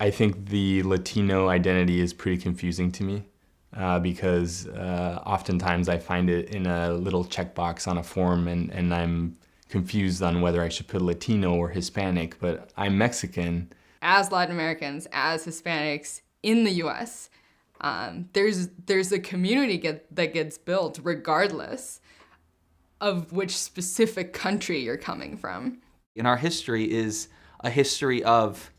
I think the Latino identity is pretty confusing to me because oftentimes I find it in a little checkbox on a form and I'm confused on whether I should put Latino or Hispanic, but I'm Mexican. As Latin Americans, as Hispanics in the US, there's a community that gets built regardless of which specific country you're coming from. And our history is a history of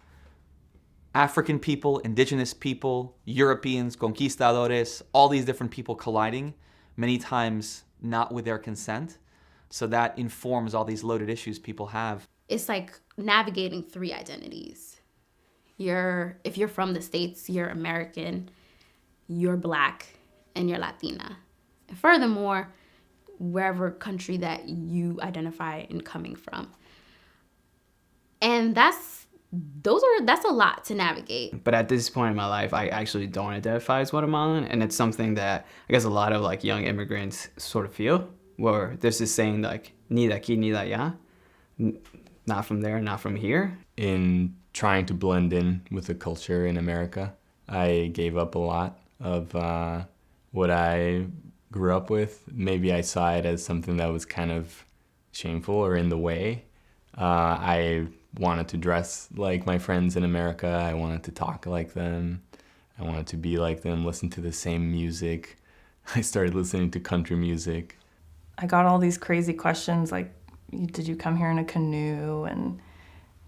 African people, indigenous people, Europeans, conquistadores, all these different people colliding, many times not with their consent. So that informs all these loaded issues people have. It's like navigating three identities. If you're from the States, you're American, you're Black, and you're Latina. And furthermore, wherever country that you identify in coming from. And that's a lot to navigate. But at this point in my life, I actually don't identify as Guatemalan, and it's something that I guess a lot of like young immigrants sort of feel, where there's this saying like, ni de aquí, ni de allá, not from there, not from here. In trying to blend in with the culture in America, I gave up a lot of what I grew up with. Maybe I saw it as something that was kind of shameful or in the way. I wanted to dress like my friends in America. I wanted to talk like them. I wanted to be like them, listen to the same music. I started listening to country music. I got all these crazy questions like, did you come here in a canoe? And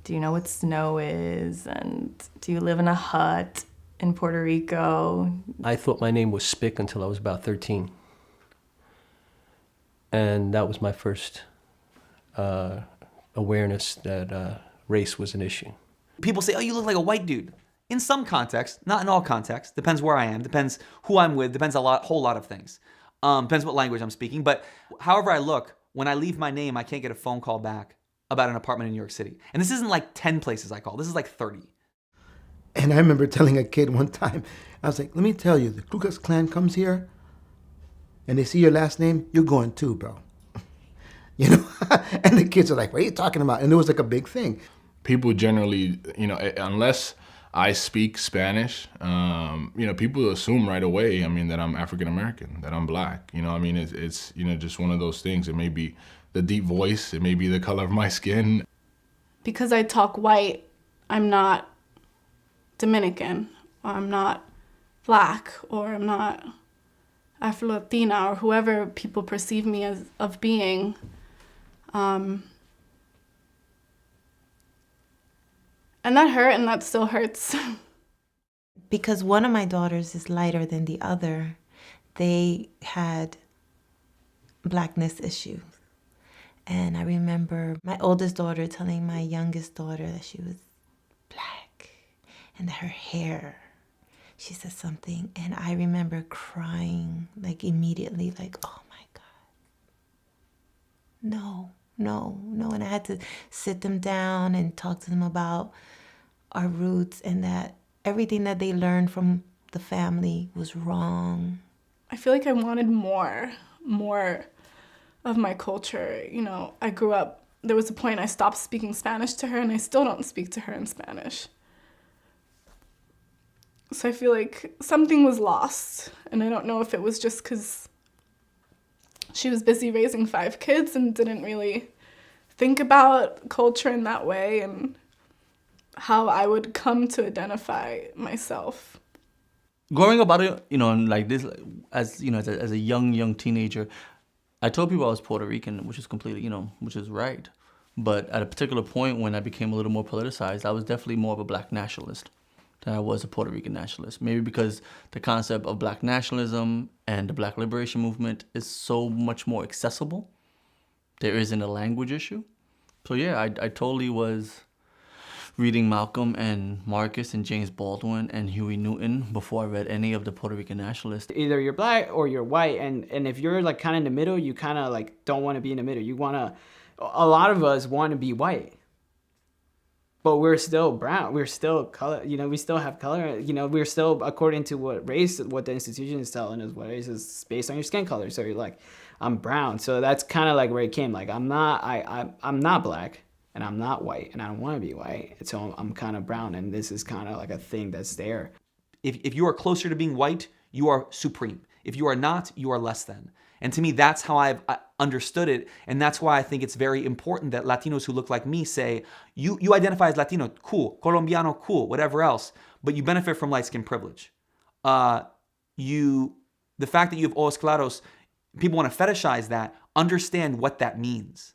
do you know what snow is? And do you live in a hut in Puerto Rico? I thought my name was Spick until I was about 13. And that was my first awareness that race was an issue. People say, oh, you look like a white dude. In some contexts, not in all contexts. Depends where I am, depends who I'm with, depends whole lot of things. Depends what language I'm speaking. But however I look, when I leave my name, I can't get a phone call back about an apartment in New York City. And this isn't like 10 places I call. This is like 30. And I remember telling a kid one time, I was like, let me tell you, the Ku Klux Klan comes here and they see your last name, you're going too, bro. You know? And the kids are like, what are you talking about? And it was like a big thing. People generally, unless I speak Spanish, people assume right away, that I'm African American, that I'm Black. It's just one of those things. It may be the deep voice, it may be the color of my skin. Because I talk white, I'm not Dominican, or I'm not Black, or I'm not Afro-Latina, or whoever people perceive me as of being. And that hurt, and that still hurts. Because one of my daughters is lighter than the other, they had Blackness issues. And I remember my oldest daughter telling my youngest daughter that she was Black and that her hair, she said something, and I remember crying like immediately, like, oh my God, no. And I had to sit them down and talk to them about our roots and that everything that they learned from the family was wrong. I feel like I wanted more of my culture. I grew up, there was a point I stopped speaking Spanish to her and I still don't speak to her in Spanish. So I feel like something was lost, and I don't know if it was just because she was busy raising 5 kids and didn't really think about culture in that way and how I would come to identify myself. Growing up, like this, as a young teenager, I told people I was Puerto Rican, which is completely, which is right. But at a particular point when I became a little more politicized, I was definitely more of a Black nationalist than I was a Puerto Rican nationalist. Maybe because the concept of Black nationalism and the Black liberation movement is so much more accessible. There isn't a language issue. So yeah, I totally was reading Malcolm and Marcus and James Baldwin and Huey Newton before I read any of the Puerto Rican nationalists. Either you're Black or you're white, and if you're like kind of in the middle, you kind of like don't want to be in the middle. A lot of us want to be white. But we're still brown. We're still color. We still have color. We're still, according to what the institution is telling us, what race is based on your skin color. So you're like, I'm brown. So that's kind of like where it came. Like I'm not Black. and I'm not white, and I don't want to be white. And so I'm kind of brown, and this is kind of like a thing that's there. If you are closer to being white, you are supreme. If you are not, you are less than. And to me, that's how I've understood it. And that's why I think it's very important that Latinos who look like me say, you identify as Latino, cool. Colombiano, cool. Whatever else. But you benefit from light skin privilege. The fact that you have ojos claros, people want to fetishize that, understand what that means.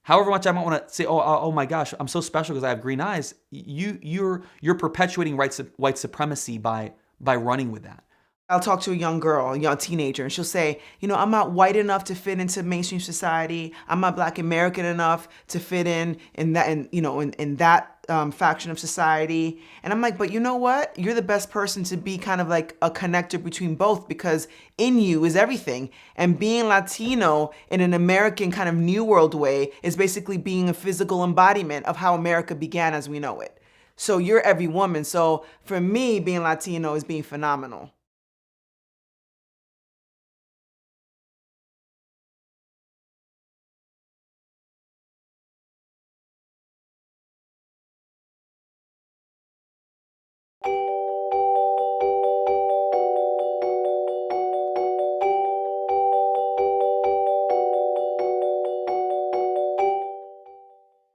However much I might want to say, oh my gosh, I'm so special because I have green eyes, you're perpetuating white supremacy by running with that. I'll talk to a young girl, a young teenager, and she'll say, I'm not white enough to fit into mainstream society. I'm not Black American enough to fit in that, in that faction of society. And I'm like, but you know what? You're the best person to be kind of like a connector between both, because in you is everything. And being Latino in an American kind of New World way is basically being a physical embodiment of how America began as we know it. So you're every woman. So for me, being Latino is being phenomenal.